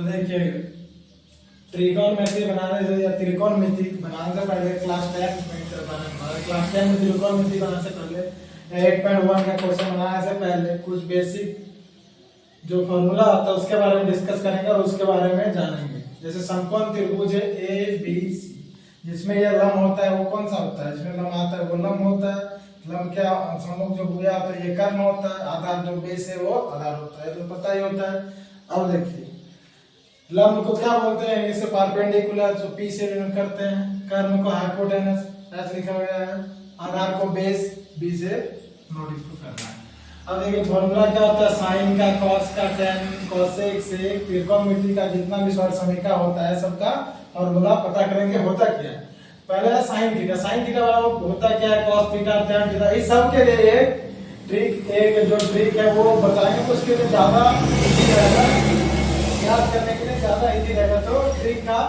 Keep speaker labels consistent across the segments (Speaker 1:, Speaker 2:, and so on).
Speaker 1: तो देखिए त्रिकोणमिति बनाने से या त्रिकोणमिति बनाने से पहले क्लास 10 में त्रिकोणमिति बनाने से पहले 8.1 का क्वेश्चन बनाने से पहले कुछ बेसिक जो फॉर्मूला होता है उसके बारे में डिस्कस करेंगे और उसके बारे में जानेंगे। जैसे समकोण त्रिभुज है ए बी सी, जिसमें ये लंब होता है वो कौन सा होता है, जिसमें लंब आता है वो लंब होता है। लंब क्या सम्मुख जो भुजा होता है ये कर्ण होता है, आधार जो बेस है वो आधार होता है, तो पता ही होता है। अब देखिए लंब को क्या बोलते हैं, इसे परपेंडिकुलर जो पी से यूनिट करते हैं, कर्ण को हाइपोटेनस ऐसे लिखा गया है, आधार को बेस बी से नोटिस करना है। अब देखिए फॉर्मूला क्या होता है, साइन का, कॉस का, टेन, कोसेक, सेक, त्रिकोणमिति का जितना भी स्वर समीकरण होता है सबका फॉर्मूला पता करेंगे होता क्या है। पहले है साइन थीटा, साइन थीटा बराबर होता क्या है, कॉस थीटा, टेन थीटा। इस सब के लिए एक ट्रिक, एक जो ट्रिक है वो बताएंगे तो उसके लिए ज्यादा इजी रहेगा, याद करने के लिए ज्यादा इजी रहेगा। तो ट्रिक का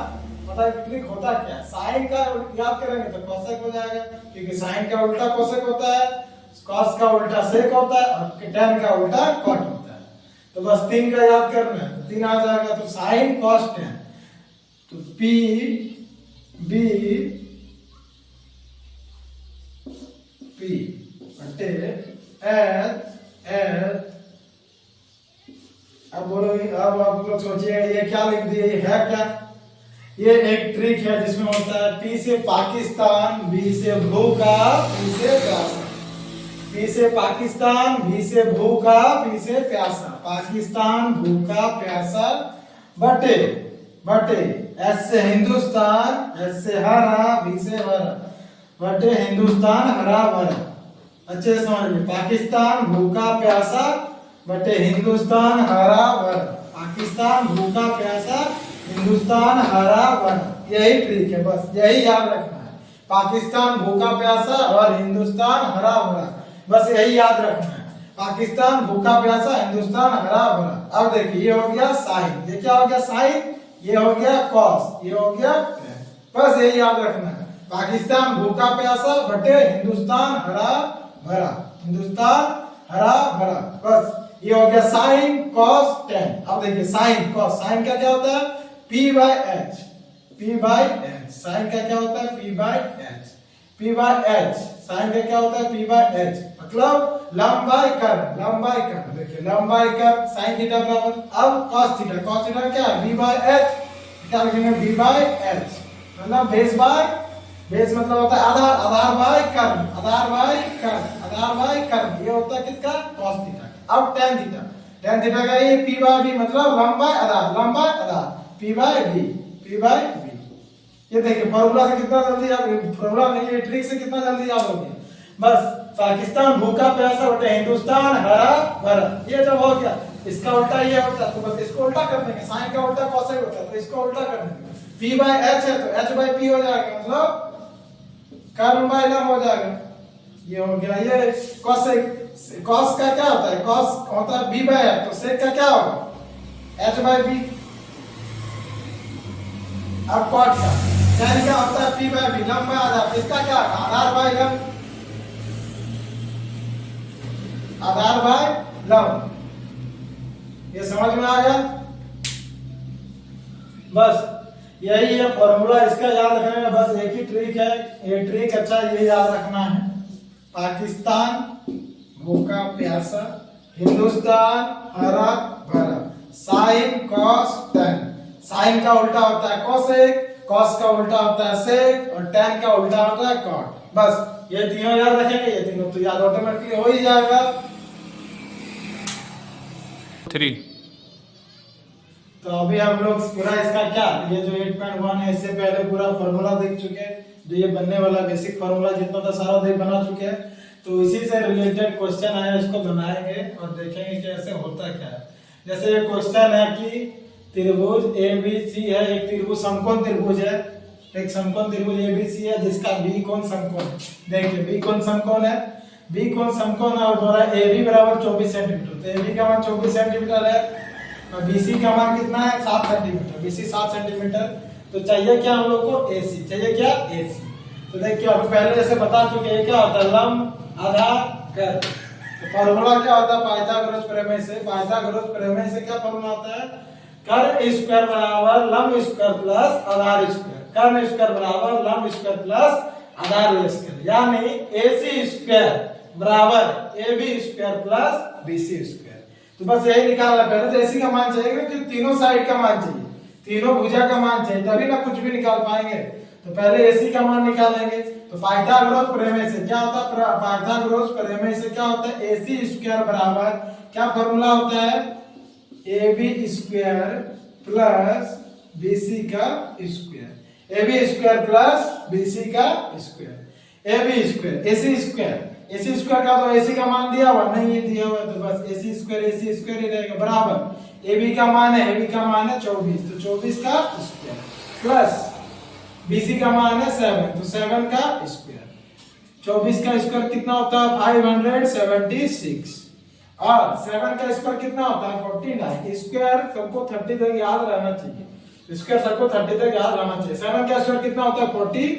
Speaker 1: पता है, ट्रिक होता क्या है, साइन का याद करेंगे तो कोसेक हो जाएगा, क्योंकि साइन का उल्टा कोसेक होता है, कॉस का उल्टा सेक होता है और टेन का उल्टा कॉट होता है। तो बस 3 का याद करना है, 3 आ जाएगा। तो साइन कॉस टेन, तो पी बी पी बटे एच एच। अब बोलो, अब आप लोग सोचिए ये क्या लिख दिए, ये है क्या, ये एक ट्रिक है जिसमें होता है पी से पाकिस्तान, बी से भूखा, पी से प्यासा, पी से पाकिस्तान, भी से भूखा, पी से प्यासा, पाकिस्तान भूखा प्यासा बटे बटे एस से हिंदुस्तान, एस से हरा, भी से हरा बटे हिंदुस्तान हरा भरा। अच्छे से समझ लीजिए, पाकिस्तान भूखा प्यासा बटे हिंदुस्तान हरा भरा, पाकिस्तान भूखा प्यासा, हिंदुस्तान हरा भरा। यही ट्रिक है, बस यही याद रखना है, पाकिस्तान भूखा प्यासा और हिंदुस्तान हरा भरा, बस यही याद रखना है, पाकिस्तान भूखा प्यासा, हिंदुस्तान हरा भरा। अब देखिए ये हो गया साइन, ये क्या हो गया साइन, ये हो गया कॉस, ये हो गया, बस यही याद रखना है, पाकिस्तान भूखा प्यासा बटे हिंदुस्तान हरा भरा, हिंदुस्तान हरा भरा, बस ये हो गया साइन कॉस टेन। अब देखिए साइन कॉस, साइन का क्या होता है P by H, P by H, sine का क्या होता है P by H, P by H, sine का क्या होता है पी बाय एच, मतलब लंब बाय कर्ण, लंब बाय कर्ण। देखिए लंब बाय कर्ण साइन थीटा बराबर, अब कॉस थीटा, कॉस थीटा क्या है बी बाय एच, क्या लिखेंगे बी बाय एच, मतलब बेस बाय, बेस मतलब होता है आधार, आधार बाय कर्ण, आधार बाय कर्ण, आधार बाय कर्ण, ये होता है किसका कॉस थीटा। अब टेन थीटा, टेन थीटा का ये पी बाय बी, मतलब लंब बाय आधार, लंब बाय आधार, P by B, P by B. ये देखिए फॉर्मूला से कितना जल्दी आप, फॉर्मूला नहीं ये ट्रिक से कितना जल्दी याद हो गया। बस पाकिस्तान भूखा प्यासा बटे हिंदुस्तान हरा भरा, ये जब हो गया इसका उल्टा ये होता है, तो बस इसको उल्टा कर देंगे, साइन का उल्टा कोसेक होता है तो इसको उल्टा कर देंगे, पी बाय एच है तो एच बाय पी हो जाएगा, मतलब कर्ण बाय लंब हो जाएगा। ये हो गया ये कोसेक, कॉस का क्या होता है, कॉस होता है बी बाय एच, तो सेक का क्या होगा एच बाय बी। अब कॉट का टेन क्या होता है पी बाय बी, लंब बाय आधार, इसका क्या आधार बाय लंब, आधार बाय लंब। ये समझ में आ गया, बस यही है फॉर्मूला, इसका याद रखने में बस एक ही ट्रिक है, ये ट्रिक अच्छा ये याद रखना है, पाकिस्तान भूखा प्यासा, हिंदुस्तान हरा भरा, साइन कॉस टेन, साइन का उल्टा होता है कोसेक, कॉस का उल्टा होता है सेक और टेन का उल्टा होता है कॉट। बस ये तीनों याद रखेंगे, ये तीनों तो याद ऑटोमेटिकली हो ही जाएगा।
Speaker 2: 3
Speaker 1: तो अभी हम लोग पूरा इसका क्या, ये जो 8.1 है इससे पहले पूरा फॉर्मूला देख चुके हैं, जो ये बनने वाला बेसिक फॉर्मूला जितना था सारा देख बना चुके हैं। तो इसी से रिलेटेड क्वेश्चन आया, इसको बनाएंगे और देखेंगे कि ऐसे होता क्या है। जैसे ये क्वेश्चन है कि त्रिभुज ABC है, एक त्रिभुज समकोण त्रिभुज है, एक समकोण त्रिभुज ABC है जिसका बी कोण समकोण है। देखिए बी कोण समकोण है, बी कोण समकोण है और बोला AB बराबर 24 सेंटीमीटर, तो AB का मान 24 सेंटीमीटर है और BC का मान कितना है 7 सेंटीमीटर, BC 7 सेंटीमीटर। तो चाहिए क्या हम लोग को AC, चाहिए क्या AC। तो देखिए अभी पहले जैसे बता चुके हैं क्या होता है लंब आधार कर्ण, तो फॉर्मूला क्या होता है पाइथागोरस प्रमेय से, पाइथागोरस प्रमेय से क्या फॉर्मूला होता है कर्ण स्क्वायर बराबर लंब स्क्वायर प्लस आधार स्क्वायर, कर्ण स्क्वायर बराबर लंब स्क्वायर प्लस आधार स्क्वायर, यानी AC स्क्वायर बराबर AB square plus BC square. तो बस यही निकालना, पहले तो AC का मान चाहिए क्योंकि तीनों साइड का मान चाहिए, तीनों भुजा का मान चाहिए, तभी ना कुछ भी निकाल पाएंगे। तो पहले AC का मान निकालेंगे। तो पाइथागोरस प्रमेय से क्या होता है, पाइथागोरस प्रमेय से क्या होता है, AC स्क्वायर बराबर क्या फॉर्मूला होता है, AB स्क्वायर प्लस BC का square, AB square plus BC का square, AB square AC square, AC square का तो AC का मान दिया हुआ नहीं, ये दिया हुआ तो बस AC स्क्वायर ही रहेगा बराबर AB का मान है, AB का मान है 24, तो 24 का स्क्वायर प्लस BC का मान है 7, तो 7 का स्क्वायर, 24 का स्क्वायर कितना होता है 576, और 7 का स्क्वायर कितना होता है 49। स्क्वायर सबको 30 तक याद रहना चाहिए, स्क्वायर सबको 30 तक याद रहना चाहिए। 7 का स्क्वायर कितना होता है 49,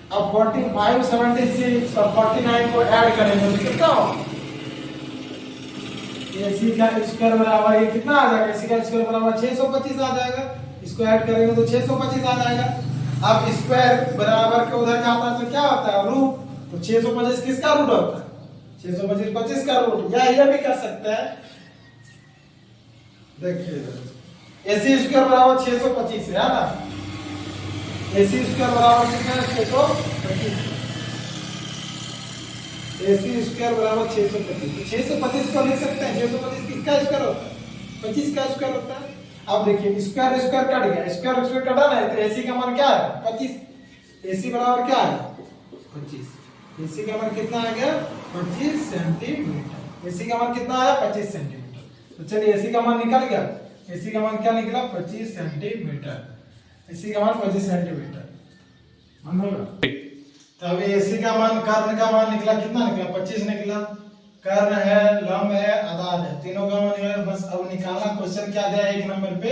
Speaker 1: अब 45 76 और 49 को ऐड करेंगे तो कितना होगा, AC का स्क्वायर बराबर ये कितना आ जाएगा, AC का स्क्वायर बराबर 625 आ जाएगा, इसको ऐड करेंगे तो 625 आ जाएगा। अब स्क्वायर बराबर के उधर जाता है तो क्या होता है रूट, तो 625 किसका रूट होता है, 625 25 का रूट, या ये भी कर सकते हैं, देखिए AC स्क्वायर बराबर 625 है ना, AC स्क्वायर बराबर कितना है 625, AC स्क्वायर बराबर 625, तो 625 को लिख सकते हैं, 625 किसका स्क्वायर होता है 25 का स्क्वायर होता है। अब देखिए स्क्वायर स्क्वायर कट गया, स्क्वायर स्क्वायर कटा ना, तो AC का मान क्या है 25, AC बराबर क्या है 25, AC का मान कितना आ गया 25 सेंटीमीटर, AC का मान कितना आया 25 सेंटीमीटर। तो चलिए AC का मान निकल गया, AC का मान क्या निकला 25 सेंटीमीटर, AC का मान 25 सेंटीमीटर मान होगा। तो अभी AC का मान, कर्ण का मान निकला, कितना निकला 25 निकला, कर्ण है लंब है आधार है, तीनों का मान निकला। बस अब निकालना, क्वेश्चन क्या दिया है एक नंबर पे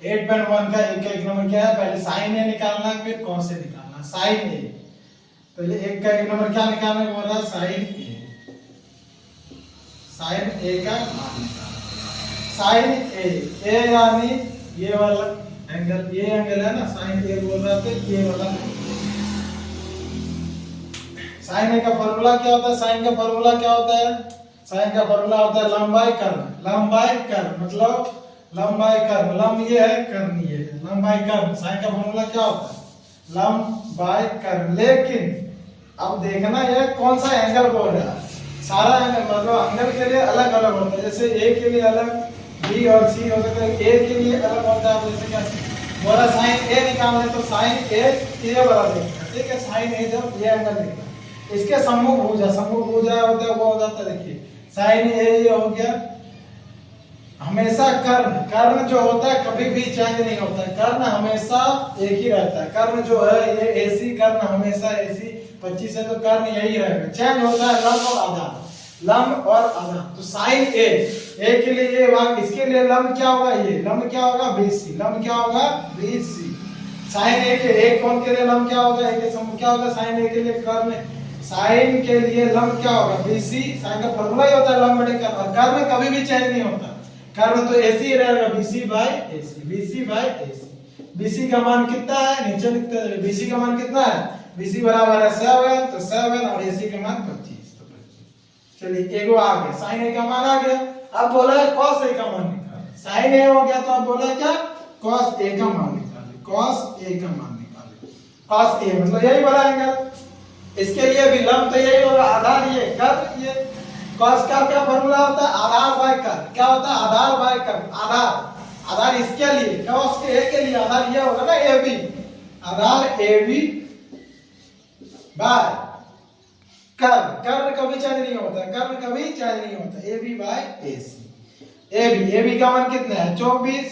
Speaker 1: 8.1 का एक नंबर क्या है, पहले साइन ए निकालना फिर कॉस ए निकालना, साइन ए, तो ये एक का एक नंबर क्या निकालना है, बोल रहा साइन ए, साइन ए का मान निकालना, साइन ए यानी ये वाला एंगल, ये एंगल है ना, साइन ए बोल रहा था ये वाला। साइन ए का फॉर्मूला क्या होता है, साइन का फॉर्मूला क्या होता है, साइन का फॉर्मूला होता है लंबाई कर्ण, लंबाई कर्ण मतलब लंबाई कर्ण, लंब ये है कर्ण ये है, लंबाई कर्ण, साइन का फॉर्मूला क्या होता है लंबाई कर्ण। लेकिन अब देखना ये कौन सा एंगल बोल रहा है, सारा एंगल मतलब एंगल के लिए अलग अलग होता है, जैसे ए के लिए अलग, बी और सी हो सकता है, ए के लिए अलग होता है, जैसे क्या बोला साइन ए निकालना तो साइन ए ये वाला देखना, ठीक है, साइन ए जब ये एंगल देखना, इसके सम्मुख भुजा होता है वो हो जाता है, देखिए साइन ए ये हो गया। हमेशा कर्ण जो होता है कभी भी चेंज नहीं होता है, कर्ण हमेशा एक ही रहता है, कर्ण जो है ये AC कर्ण हमेशा AC 25 है तो कर्ण यही रहेगा, चेंज होता है लंब और आधार, लंब और आधार। तो साइन ए के लिए ये भाग, इसके लिए लंब क्या होगा, ये लंब क्या होगा BC, लंब क्या होगा BC। साइन ए के एक कोण के लिए लंब क्या होगा, एक सम्मुख क्या होगा, साइन ए के लिए कर्ण, साइन के लिए लंब क्या होगा BC, साइन का फॉर्मूला ही होता है लंब बटे कर्ण, और कर्ण कभी भी चेंज नहीं होता, कर्ण तो AC ही रहेगा BC बाय AC। BC का मान कितना है नीचे लिखते हैं, BC का मान कितना है, BC बराबर है 7, तो 7 और AC का मान 25, तो 25। चलिए एगो आ गया, साइन ए का मान आ गया, अब बोला है cos ए का मान निकालो, साइन ए हो गया तो अब बोला क्या cos ए का मान निकालो, cos ए का मान निकालो, cos ए मतलब यही वाला एंगल, इसके लिए भी लंब तो यही होगा, आधार ये कर्ण ये, cos का क्या फॉर्मूला होता है आधार बाय कर्ण, क्या होता है आधार बाय कर्ण, आधार इसके लिए cos के लिए आधार ये होगा ना AB, आधार AB बाय कर्ण कभी चेंज नहीं होता, कर्ण कभी चेंज नहीं होता, AB बाय AC। AB का मान कितना है 24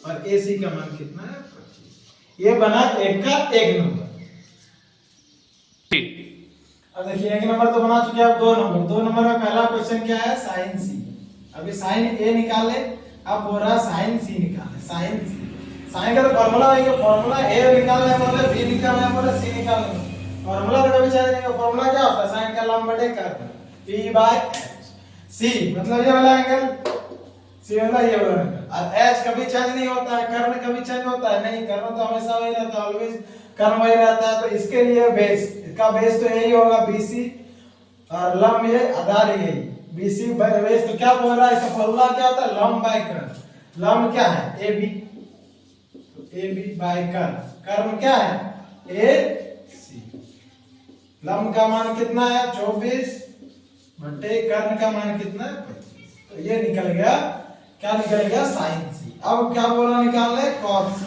Speaker 1: और AC का मान कितना है 25। ये बना एक का एक नंबर। अब देखिए एक नंबर तो बना चुके आप, दो नंबर में पहला क्वेश्चन क्या है साइन सी, अभी साइन ए निकाले, अब बोल रहा साइन सी निकाले, साइन सी, साइन का तो फॉर्मूला है, फॉर्मूला ए निकालना है बोले, बी निकालना है बोले, सी निकालना है, फॉर्मूला तो कभी चेंज नहीं होगा, फॉर्मूला क्या होता है साइन का लंब बटे कर्ण P बाय H, C मतलब ये वाला एंगल सी वाला ये वाला और एच कभी चेंज नहीं होता है, कर्ण कभी चेंज होता है नहीं, कर्ण तो हमेशा वही रहता है, ऑलवेज कर्ण वही रहता है। तो इसके लिए बेस, इसका बेस तो यही होगा BC और लंब ये आधार यही BC बेस। तो क्या बोल रहा है, इसका फॉर्मूला क्या होता है, लंब बाय कर्ण। लंब क्या है AB बाय कर्ण, कर्ण क्या है AC। लंब का मान कितना है 24 बटे कर्ण का मान कितना है 25। तो ये निकल गया, क्या निकल गया sin C। अब क्या बोला निकालना है cos C,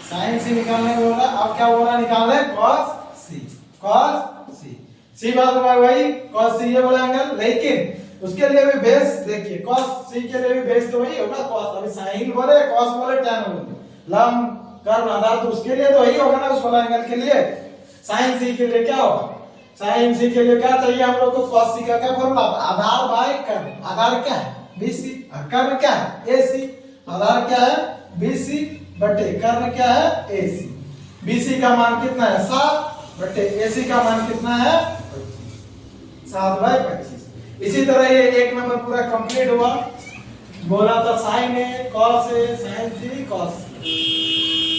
Speaker 1: sin C निकालने बोला। अब क्या बोला निकालना है cos C, cos C। सी बात में वही cos C ये वाला एंगल, लेकिन उसके लिए भी बेस देखिए, cos C के लिए भी बेस तो वही होगा cos। अभी sin बोले cos बोले tan बोले, लंब कर्ण आधार तो उसके लिए तो वही होगा ना, उस वाला एंगल के लिए। sin C के लिए क्या होगा, sin C के लिए क्या चाहिए हम लोग को, cos C का क्या फॉर्मूला, आधार बाय कर्ण। आधार क्या है BC, कर्ण क्या है AC। आधार क्या है BC बटे कर्ण क्या है AC। BC का मान कितना है 7 बटे AC का मान कितना है 25, 7/25। इसी तरह ये एक नंबर पूरा कंप्लीट हुआ। बोला था sin A cos A sin C cos C।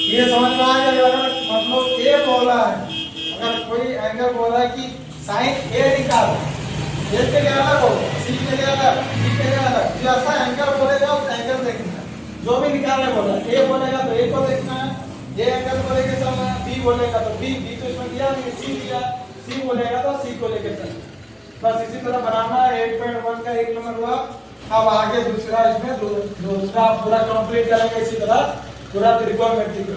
Speaker 1: ये समझ में आ गया, मतलब A बोला है, अगर कोई एंगल बोला है कि sin A निकालो, A के लिए अलग होगा, C के लिए अलग, C के लिए अलग, जैसा एंगल बोलेगा उस एंगल देखना है। जो भी निकालने बोला, A बोलेगा तो A को देखना है, A एंगल को लेके चलना है, B बोलेगा तो B तो इसमें दिया नहीं, C दिया, C बोलेगा तो C को लेके चलना है। बस इसी तरह बनाना है। 8.1 का एक नंबर हुआ। अब आगे दूसरा, इसमें दूसरा पूरा कंप्लीट करेंगे इसी तरह पूरा त्रिकोणमिति का।